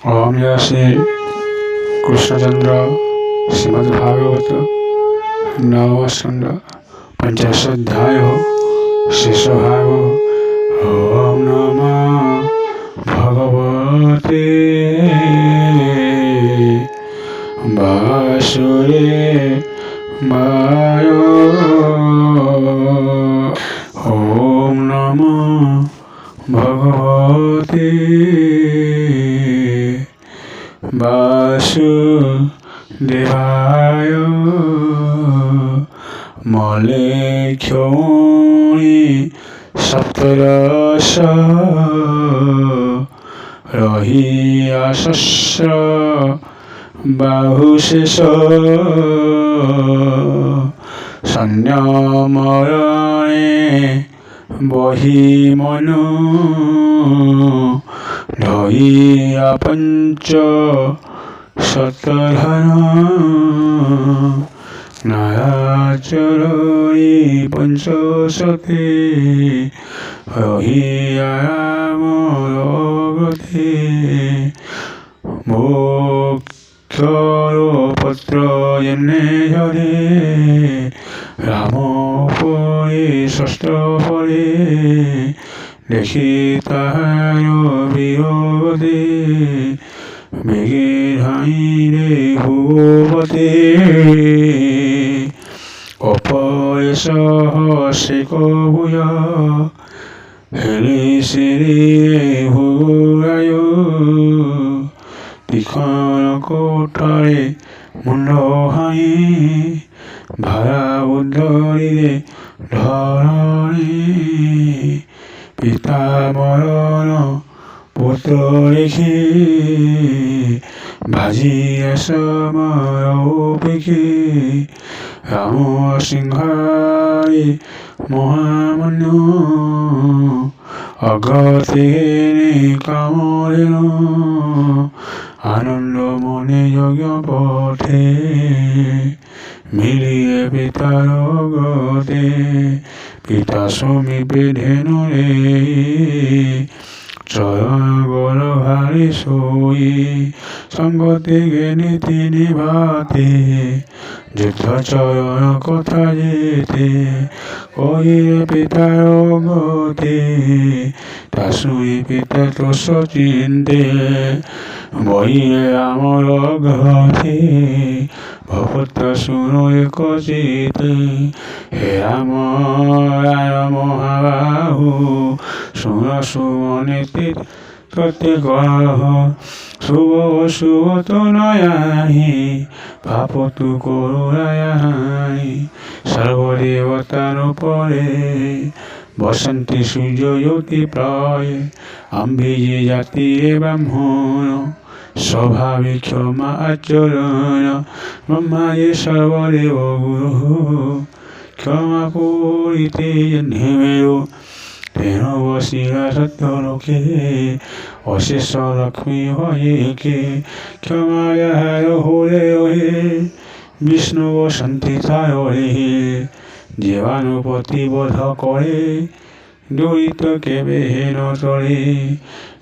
ओम जय श्री कृष्णचंद्र श्रीमद्भागवत नवम स्कंद पंचाशोध्याय शेष भाग। ओम नमः भगवते वासुदेवाय। ओम नमः भगवते वासुदेवाय। मलेख्योनि सप्तरस रहियाशस्र बाहुशेष संयमरणे बहिमनो ढयिया पंच शतधन नाराचरणी पंचशते रहियामरगते मोक्षरो पत्र जन्ने हरे रामोपरि षष्ठ फले देखि ताहार वियोगते बेगिधाइरे भूपते अपयशः शेकभूय हेले शरीरे भूगाय तीक्ष्ण कोठारे मुंड हाई भारा उद्धरिरे धरणी पिता मरण पुत्र लिखि भाजिया समरौपिके राम सिंहारी महामन्यो अगतिने कामरेण आनंद मने यज्ञ पथे मिलिए पितार गते पिता समीपे धेनु रे चरण गल भारी सोई संगति नीति निभाते যুদ্ধ চরণ কথা যেতে কহিলে পিতার গতি তা শুনি পিতা তো সচিন্তে বহিলে আমার গতি ভগত শুনো এক চিতে হে রাম মহাবাহু শুন সুমনীতি ততে কহ শুভ শুভ তো নয়াহি পাপ তু করুণায়াহি সর্বদেবতার উপরে বসন্তি সূর্যজ্যোতি প্রায় আম্বিজে জাতি ব্রাহ্মণ স্বভাবে ক্ষমা আচরণ ব্রহ্মায়ে সর্বদেব গুরু ক্ষমা করিতে নেমেও তেন বসিয়া সত্যলোকে অশেষ লক্ষ্মী হয়েকে ক্ষমা যাহার হলে রহে বিষ্ণু শান্তি তায় রে জীবানুপতি বোধ করে দরিত কেবে হেন তরে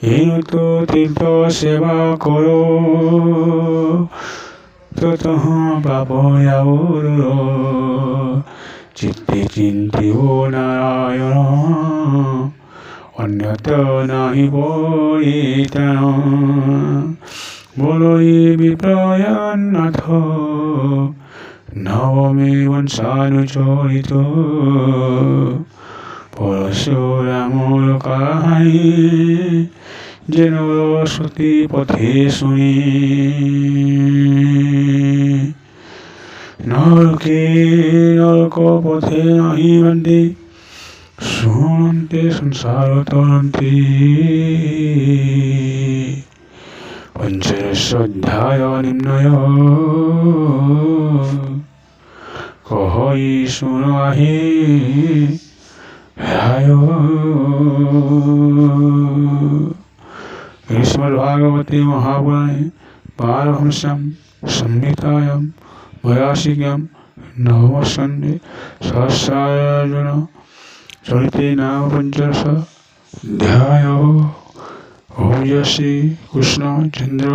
হেনু তো তীর্থ সেবা করো ততঃ পাপ যাবর চিত্তে চিন্তিব নারায়ণ অন্যত নাহি পরিত্রাণ বলই বিপ্রয়ান্নাথ নবমে বংশানুচরিত পরশুরামর কাহিনী যেন সতী পথে শুনি নরকে নরক পথে নাহি বান্তি শুনন্তে সংসার তরন্তি পঞ্চদশোধ্যায় নিম্নয় কহই শুন আহি রায় শ্রীমদ্ভাগবতে মহাপুরাণে পারমহংস্যাম সংহিতায়াম ভয়াসিকাম নবম স্কন্ধে সহস্রার্জুন চরিতে নাম পঞ্চদশ অধ্যায়। ওম জয় শ্রী কৃষ্ণ চন্দ্র